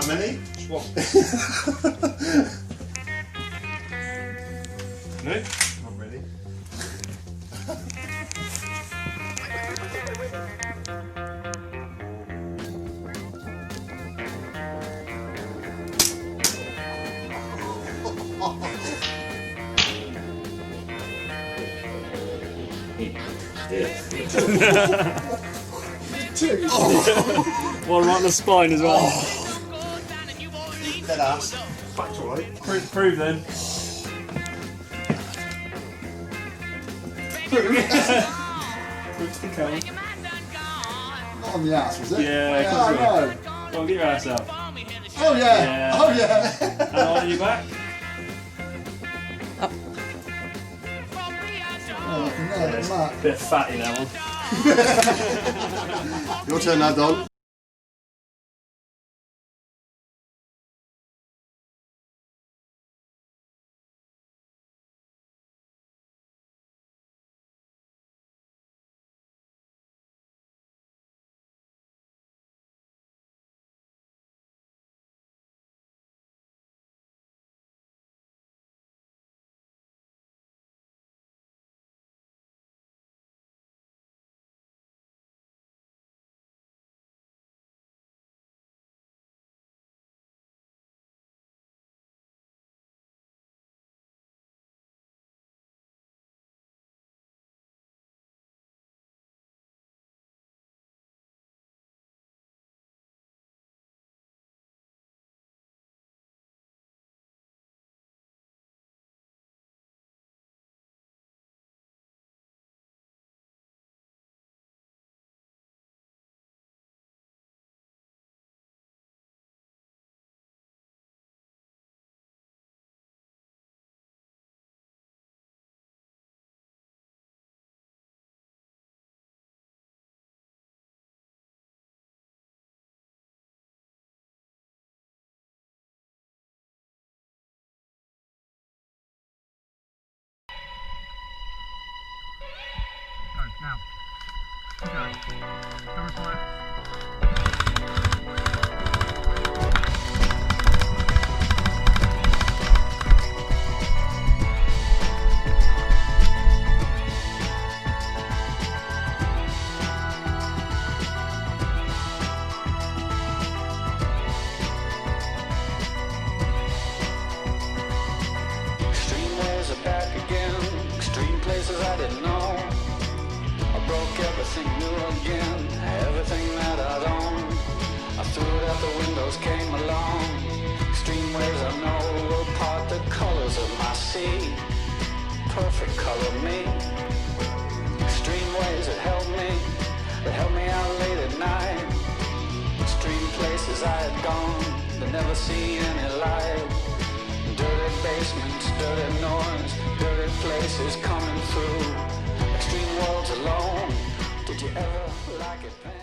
many? Just one. No? Not really. One right on the spine as well. Dead ass. Back right. Prove then. Prove the count. Not on the ass, was it? Yeah, I come know. Go on, get your ass up. Oh yeah. Yeah. Oh yeah. And on your back. Oh, like a nail at the mat. Bit of fatty that one. Your turn now, Don. Now. Okay. Camera fire. Extreme ways are back again, extreme places I didn't know. I broke everything new again, everything that I'd owned. I threw it out the windows, came along. Extreme ways I know will part the colors of my sea. Perfect color me. Extreme ways that helped me out late at night. Extreme places I had gone, but never seen any light. Dirty basements, dirty noise, dirty places coming through. Extreme worlds alone. Did you ever like it, Pam?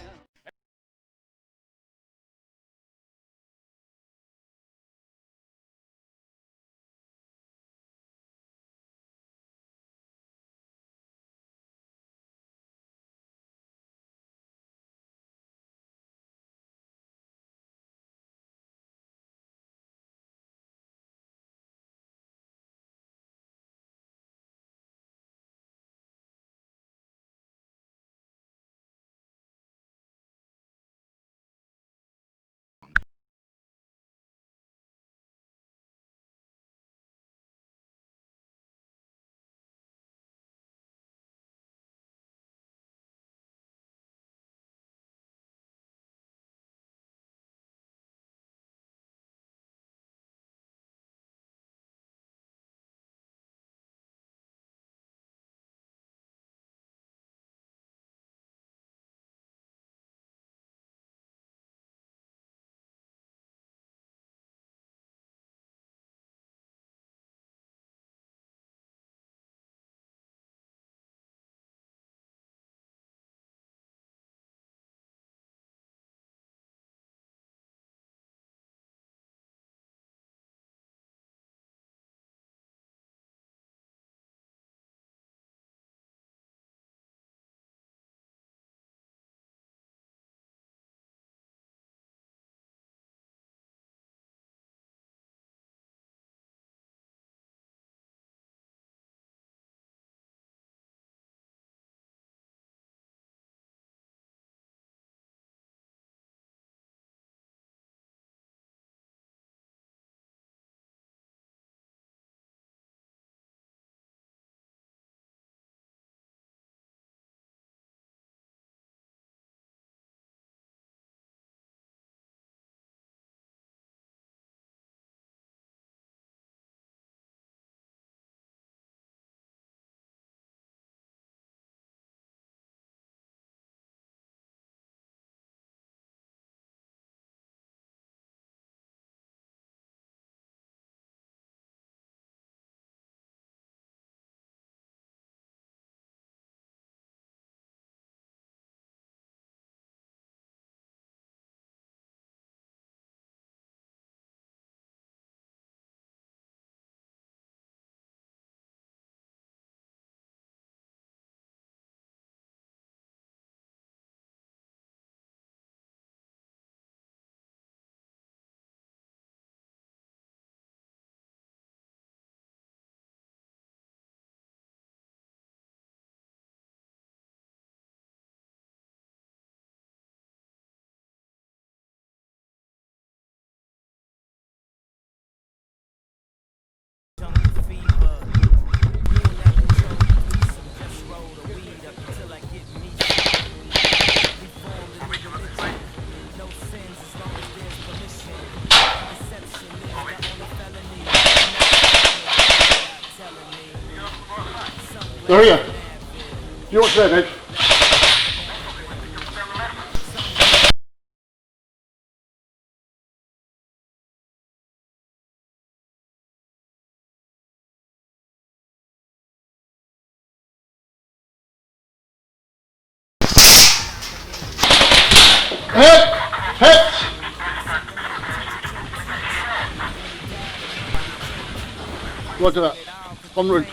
They're here. You watch there, Dave. Hit! Hit! Look at that. En route.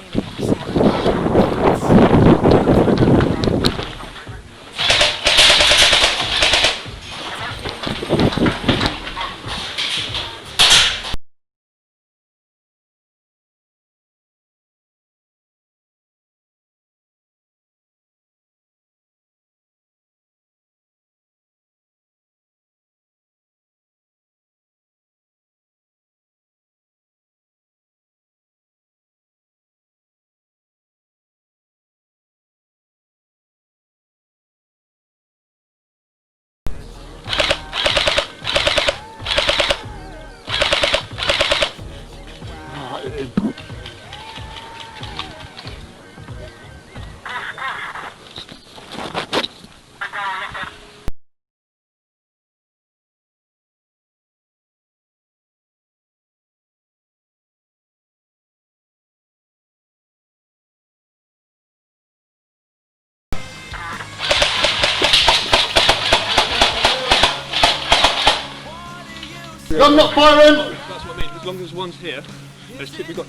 I'm not firing! That's what I mean. As long as one's here, we've got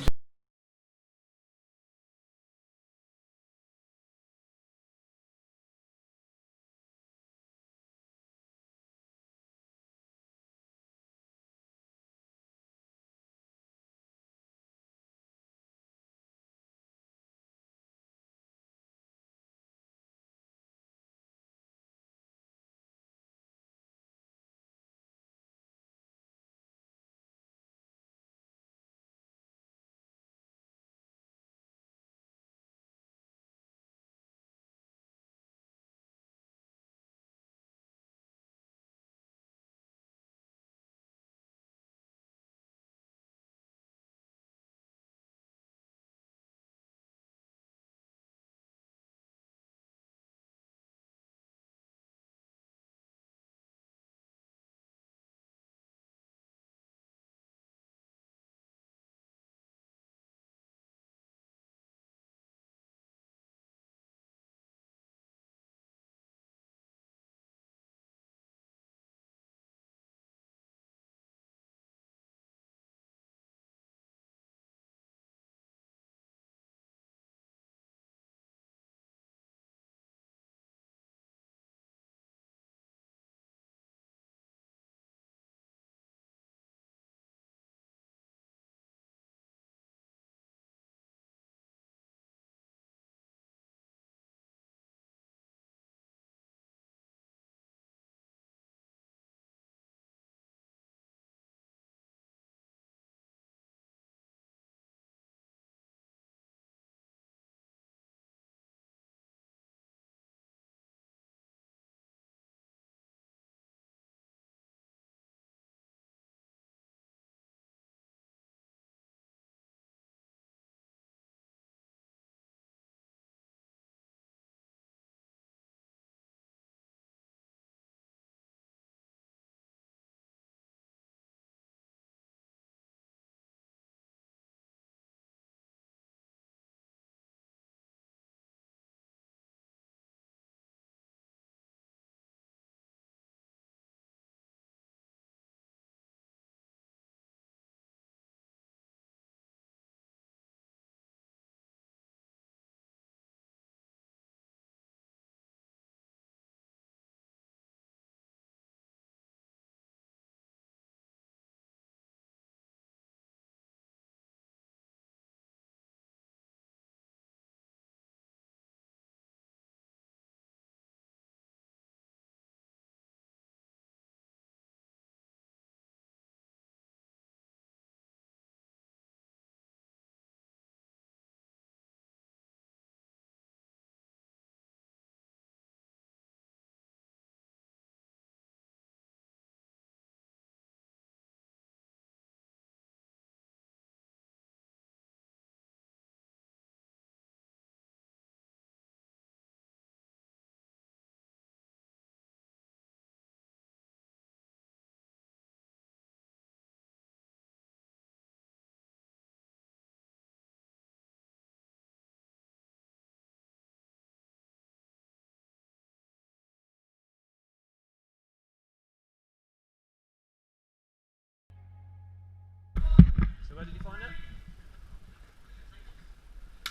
So where did you find it?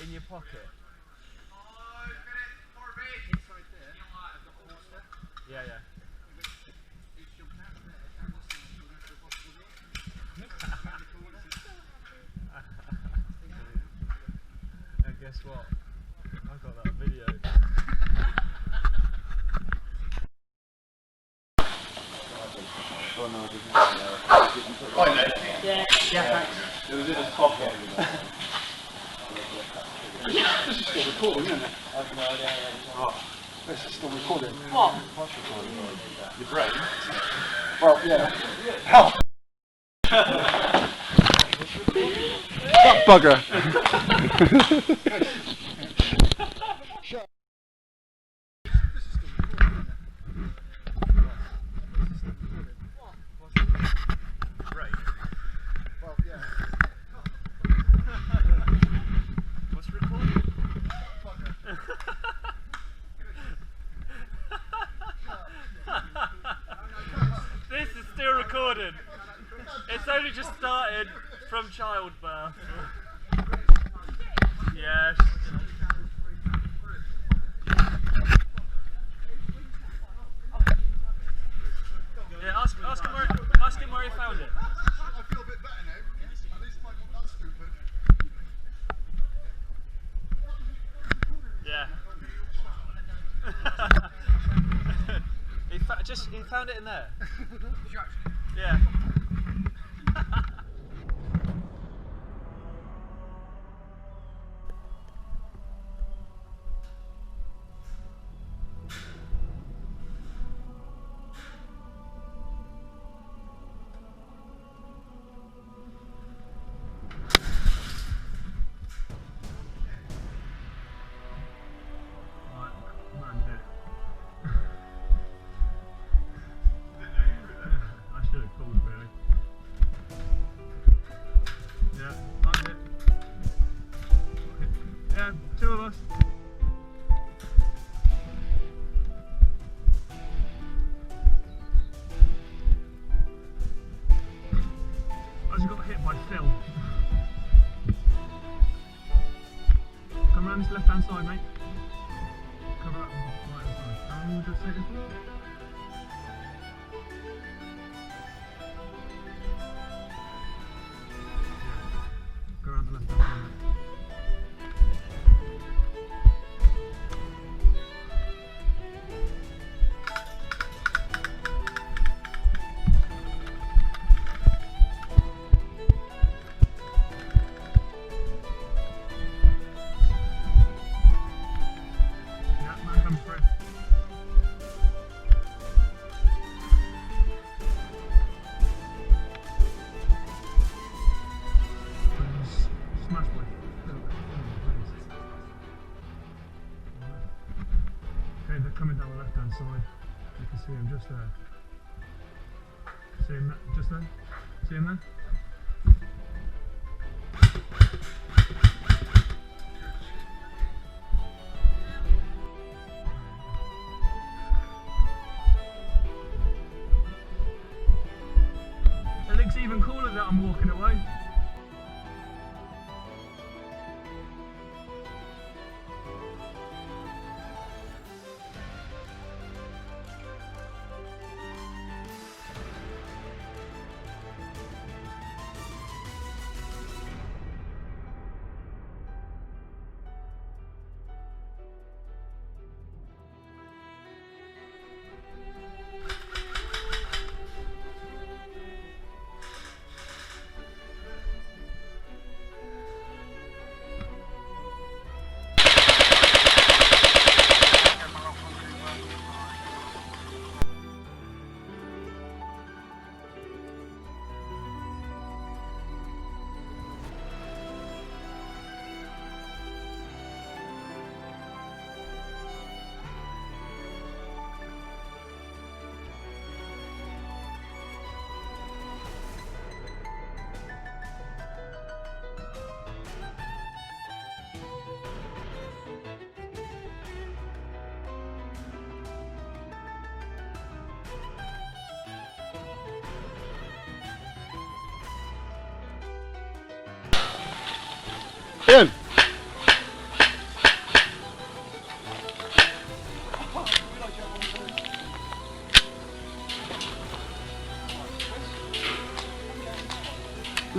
In your pocket. Yeah, yeah. And guess what? I got that video. It was in his pocket. This is still recording, isn't it? Oh, this is still recording. What? Your brain? Well, yeah. How? That bugger. This is still recorded. It's only just started from childbirth. Yes. Yeah, ask him where he found it. I feel a bit better now. At least I wasn't that stupid. Yeah. he found it in there. Yeah. Two of us. I just got hit by Phil. Come around this left hand side, mate. Cover up right hand side. How long would it take you for? Go around the left hand side, mate. They're coming down the left hand side. You can see him just there. See him just there? See him there? It looks even cooler that I'm walking away.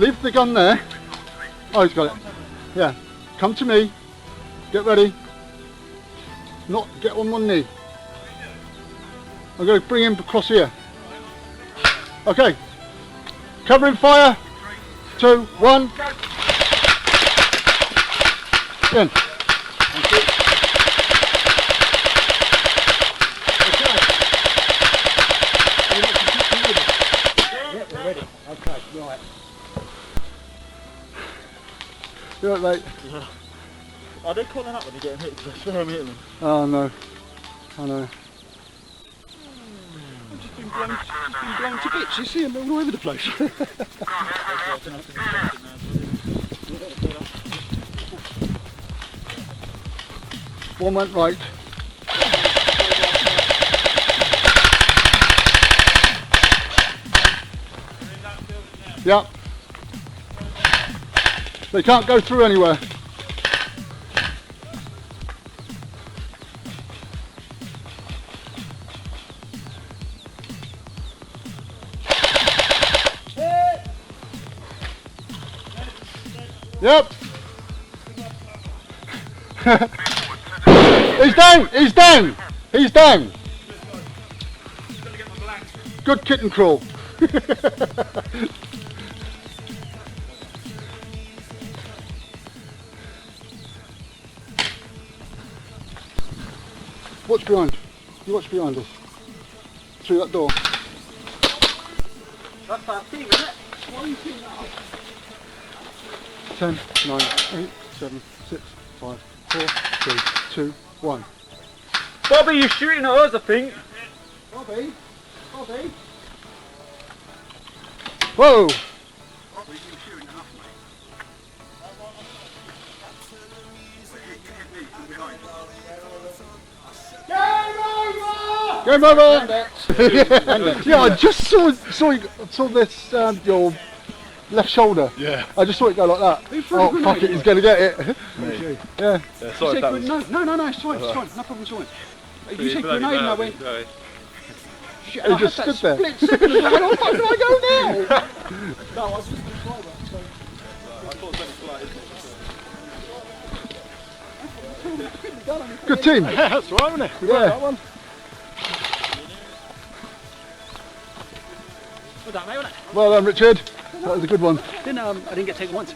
leave the gun there. Oh, he's got it. Yeah. Come to me. Get ready. Not get on one knee. I'm going to bring him across here. Okay. Covering fire. 2, 1. In. Okay, right. You're right, mate. Are they calling up when you get hit? Because I swear I'm hitting them. Oh no. I know. I've just been blown to bits. You see them all over the place. One went right. Yeah. They can't go through anywhere. Yep. He's down, he's down, he's down. Good kitten crawl. Watch behind. You watch behind us. Through that door. That's that thing, isn't it? 10, 9, 8, 7, 6, 5, 4, 3, 2, 1. Bobby, you're shooting at us, I think. Bobby? Bobby? Whoa! Game over! Yeah, I just saw this your left shoulder. Yeah. I just saw it go like that. Oh fuck it, he's going to get it. Yeah. Sorry, that was... No, it's fine, it's fine. No problem, it's fine. You said grenade and I went... Shit, He I just had that stood there. split second and I went, oh fuck, can I go now? No, I was just going to try that, so... I thought it was only flight, isn't it? Good team. Yeah, that's right, wasn't it? We Yeah. got that one. Well done, mate, wasn't it? Well done, Richard. That was a good one, I didn't get taken once.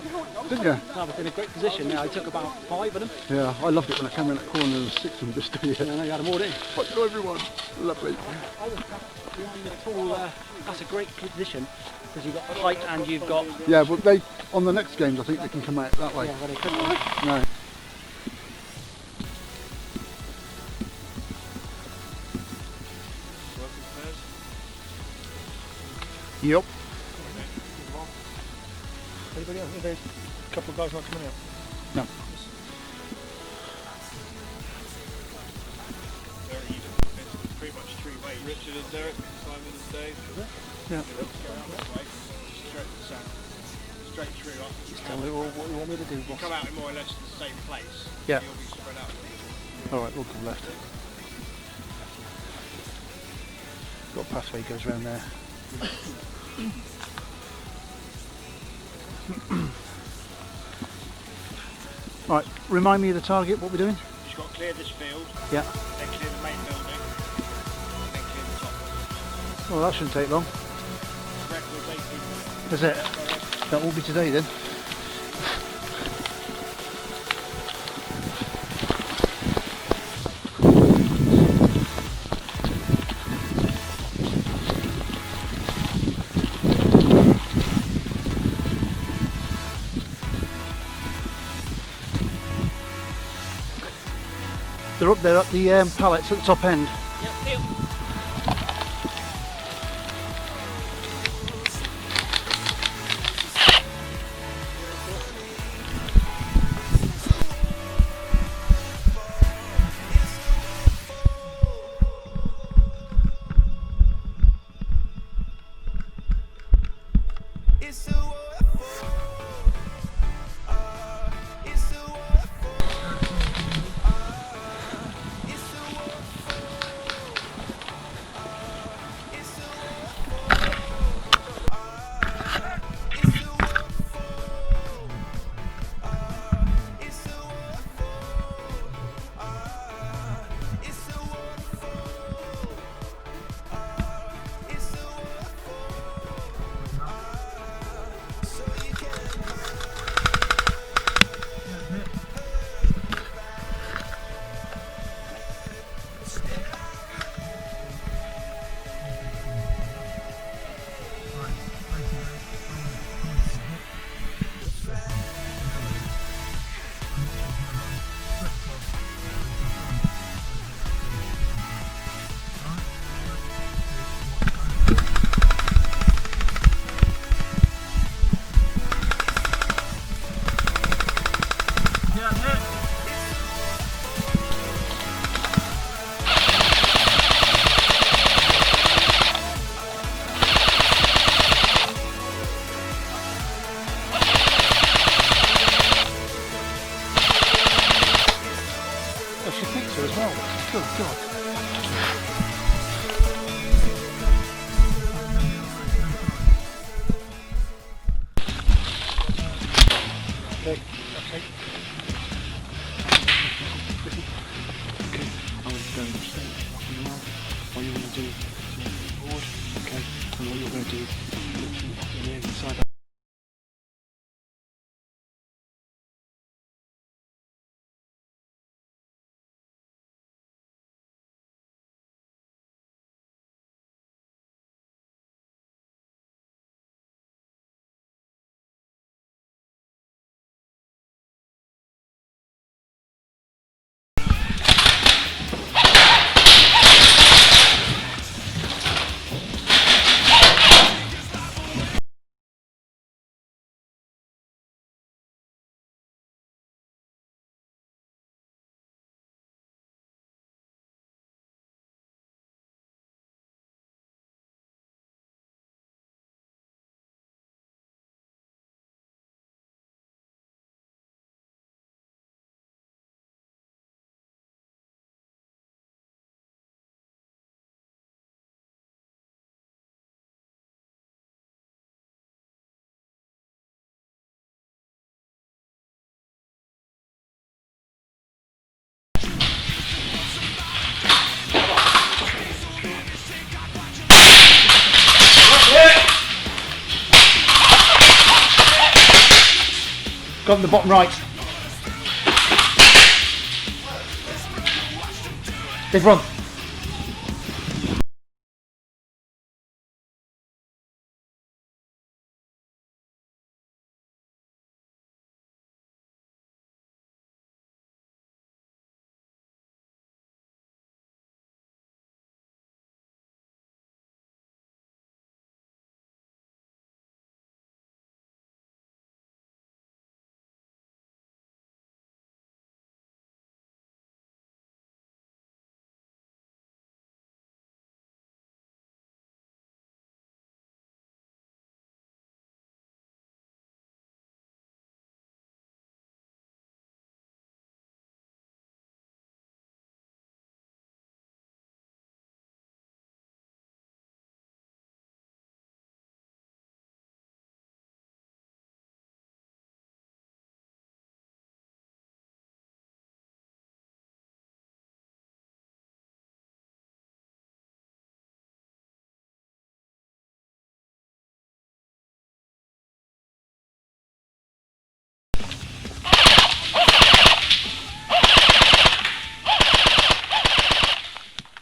didn't you? I was in a great position now. I took about 5 of them. Yeah, I loved it when I came around that corner and there was 6 of them just to be And I had them all in. Hello everyone. Lovely. Behind the tall, that's a great position because you've got height and you've got... Yeah, but they on the next games I think they can come out that way. Yeah, well, they couldn't. No. Yep. Anybody else? There's a couple of guys not coming out. No. Pretty much 3-way. Richard and Derek, Simon and Dave. Yeah. Straight through up. Just tell me what you want me to do, boss. Come out in more or less the same place. Yeah. You'll be spread out. Alright, we'll come left. Got a pathway goes round there. Right, remind me of the target, what we're doing? You've got to clear this field, Yeah. then clear the main building, and then clear the top one. Well, that shouldn't take long. Record's 18 minutes. Is it? That will be today then. They're up there at the pallets at the top end. as well. Good God. Okay, okay. Okay, I was going to say, rocking around. What you want to do is move forward, okay? And what you're going to do is literally up in the inside. Got on the bottom right. They've run.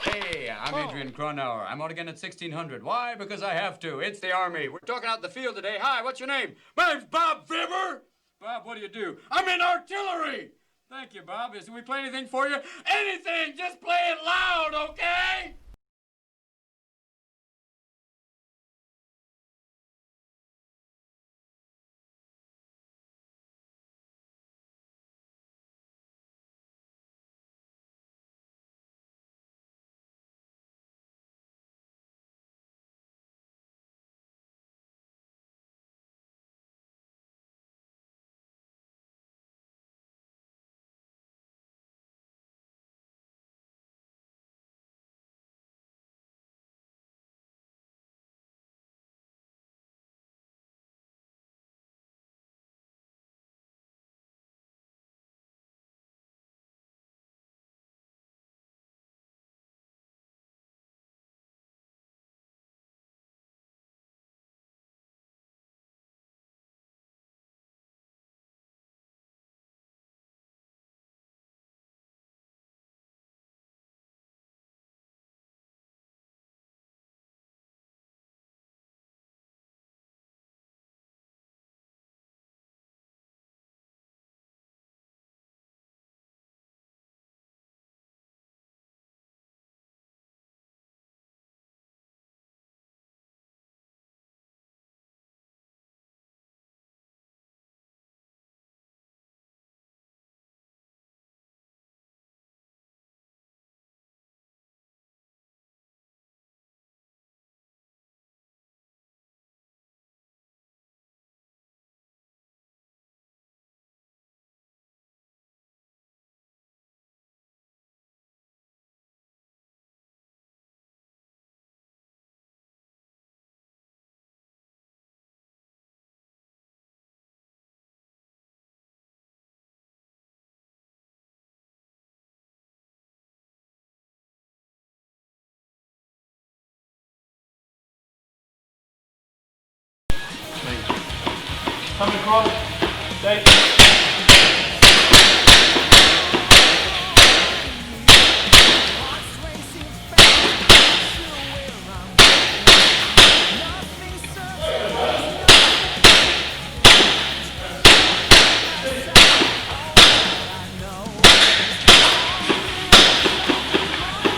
Hey, I'm Adrian Cronauer. I'm out again at 1600. Why? Because I have to. It's the Army. We're talking out in the field today. Hi, what's your name? My name's Bob Fibber. Bob, what do you do? I'm in artillery. Thank you, Bob. Can we play anything for you? Anything! Just play it loud, okay? Coming across. Stay.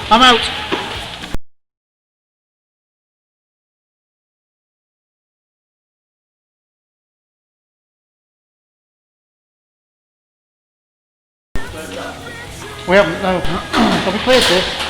I'm out. We haven't, no. Have we cleared this?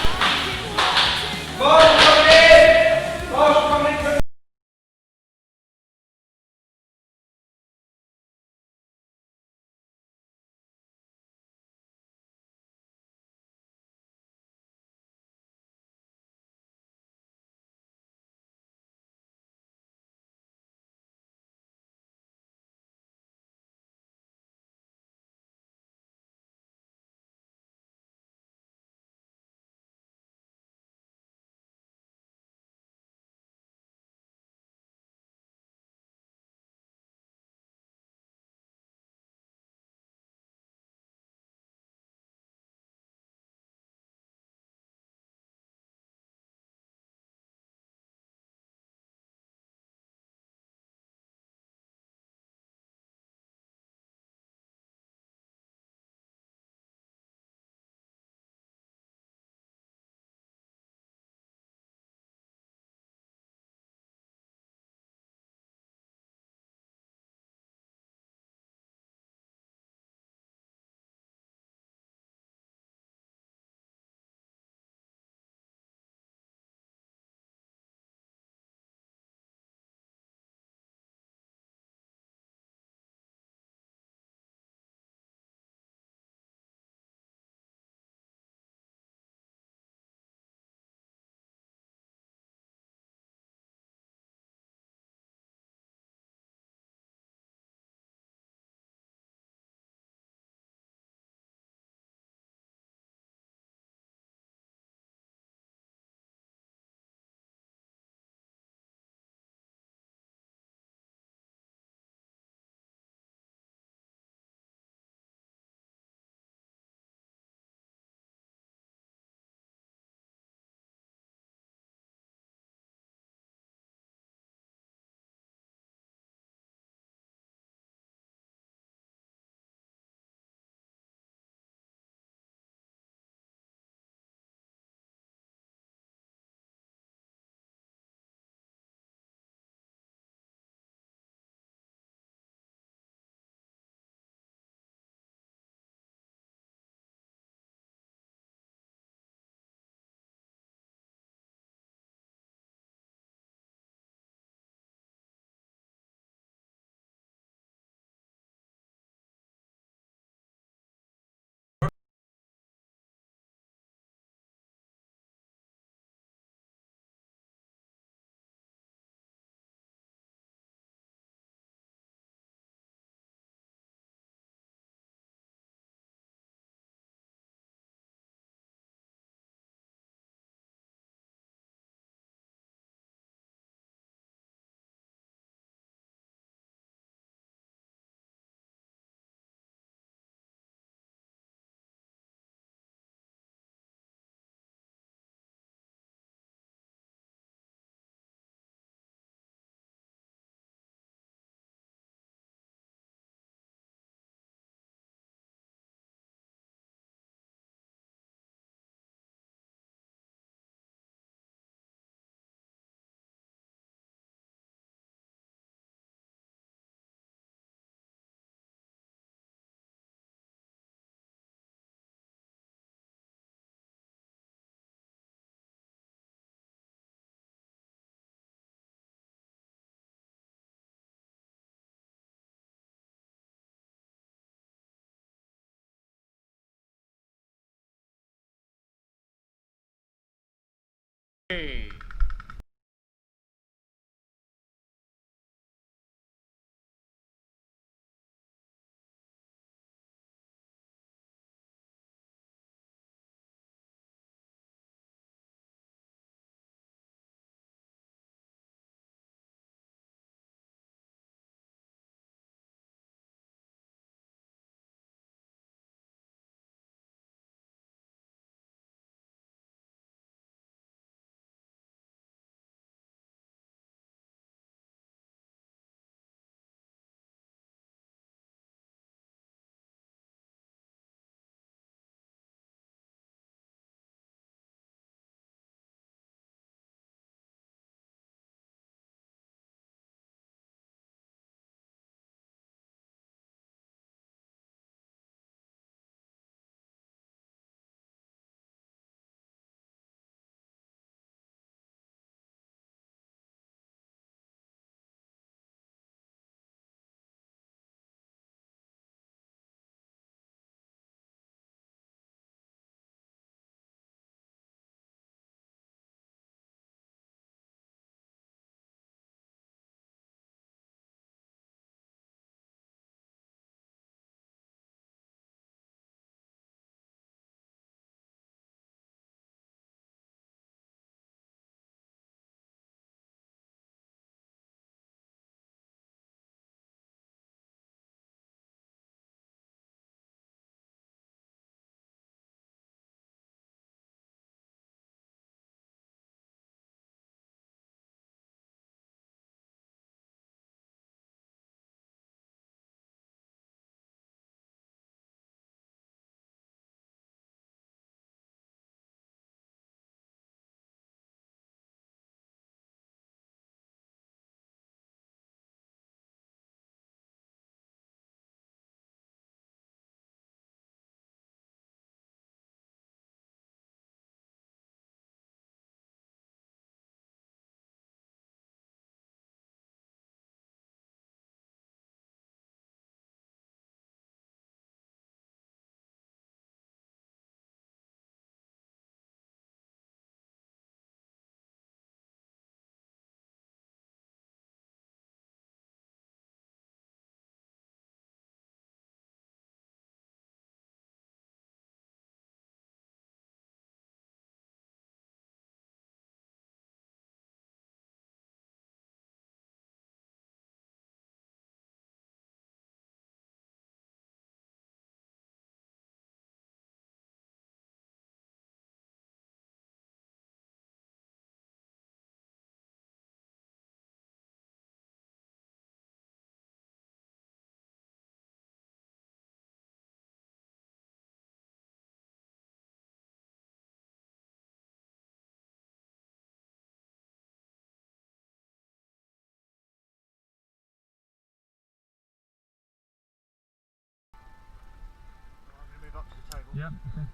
Yep, okay.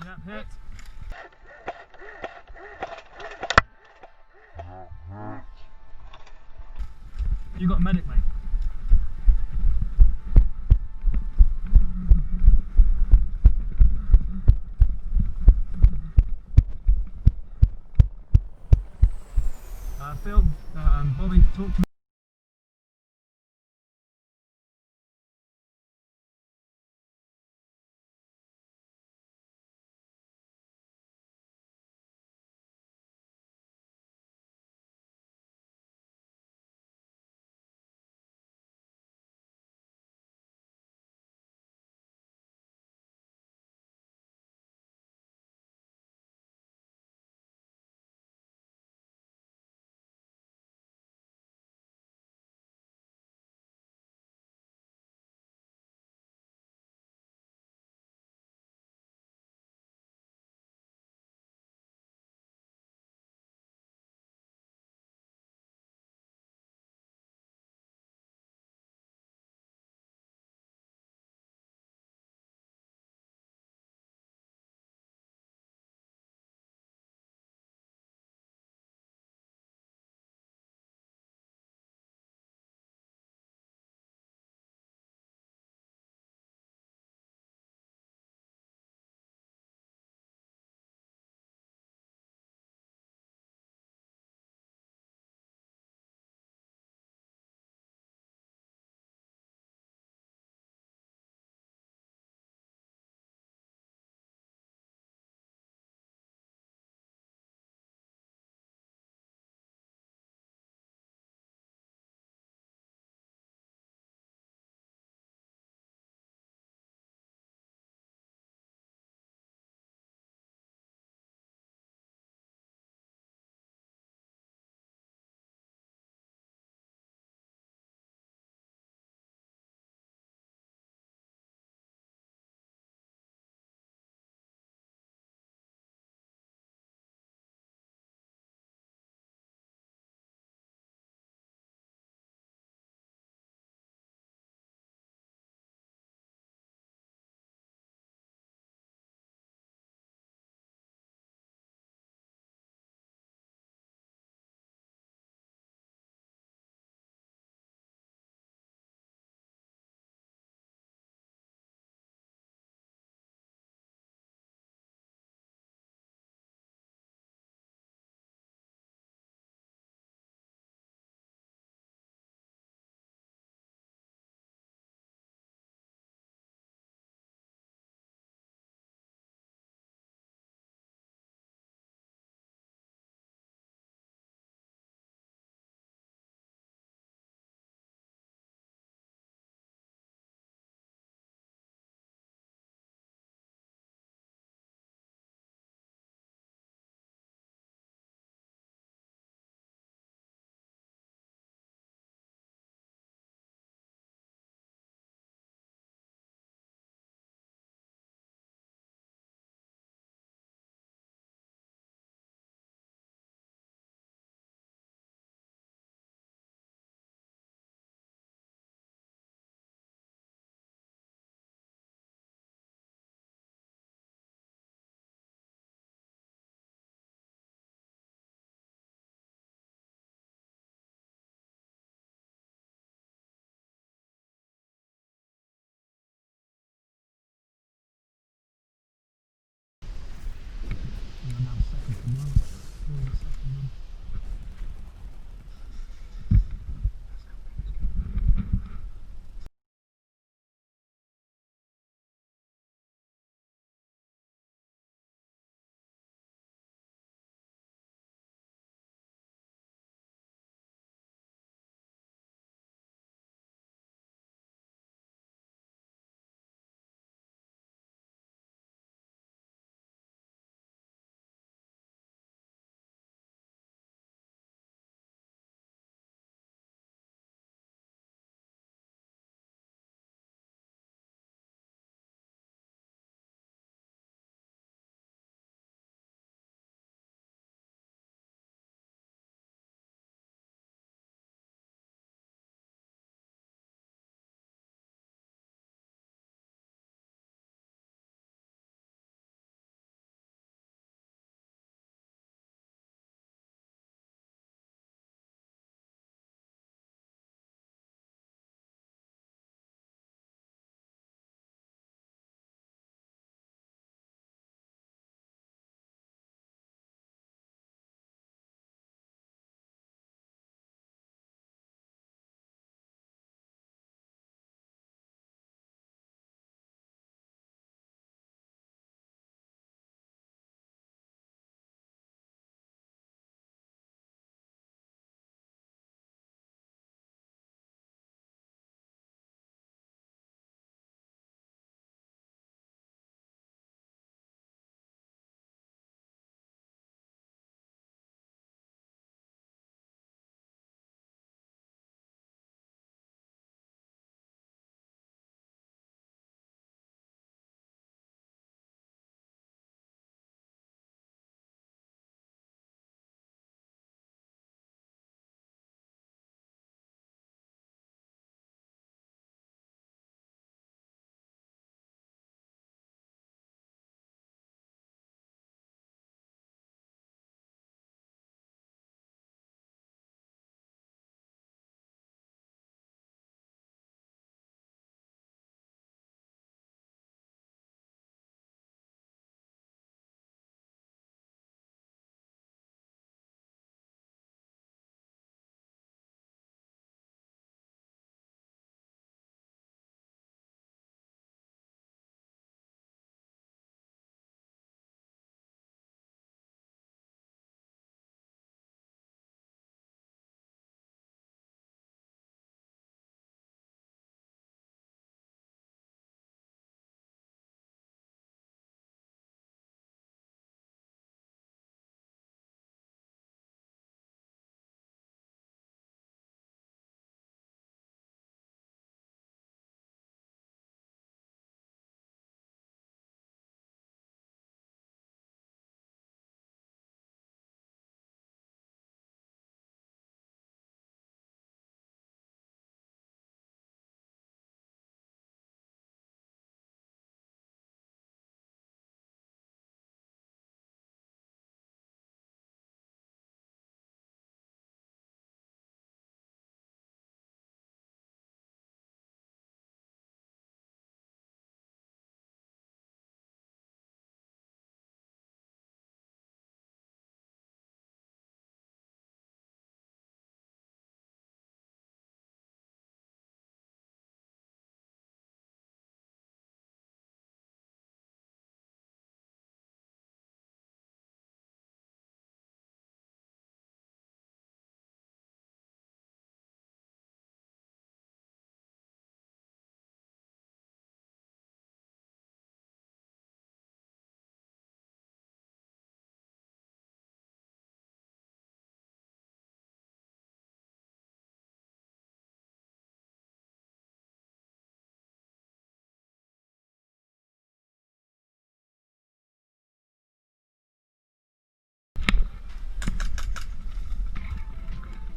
Yep, hit. You got a medic, mate. Phil, Bobby, talk to me.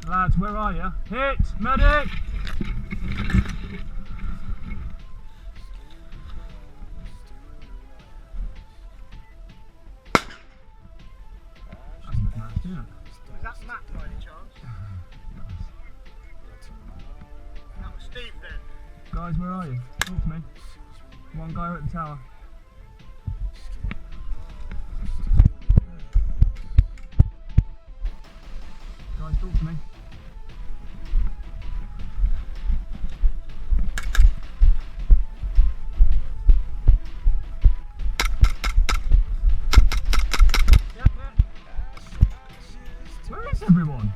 Lads, where are you? Hit! Medic! That's a bit nasty, isn't it? Was that Matt by any chance? That was Steve then. Guys, where are you? Talk to me. One guy at the tower. Guys, talk to me. Where is everyone?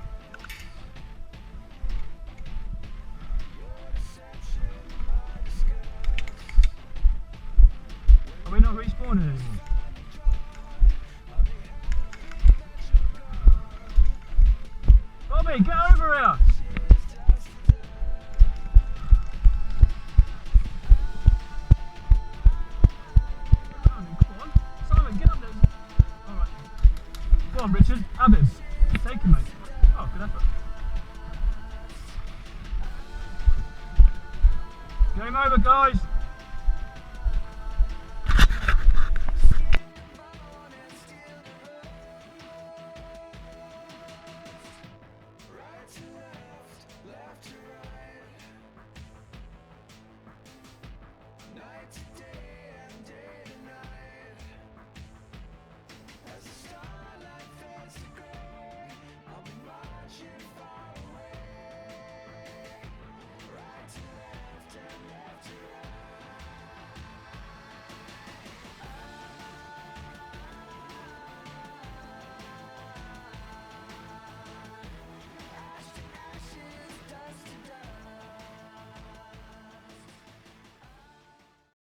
Are we not respawning anymore? Bobby, get over here! Come on, Simon, get up there. Alright. Go on, Richard, have him. Take him, mate. Oh, good effort. Game over, guys.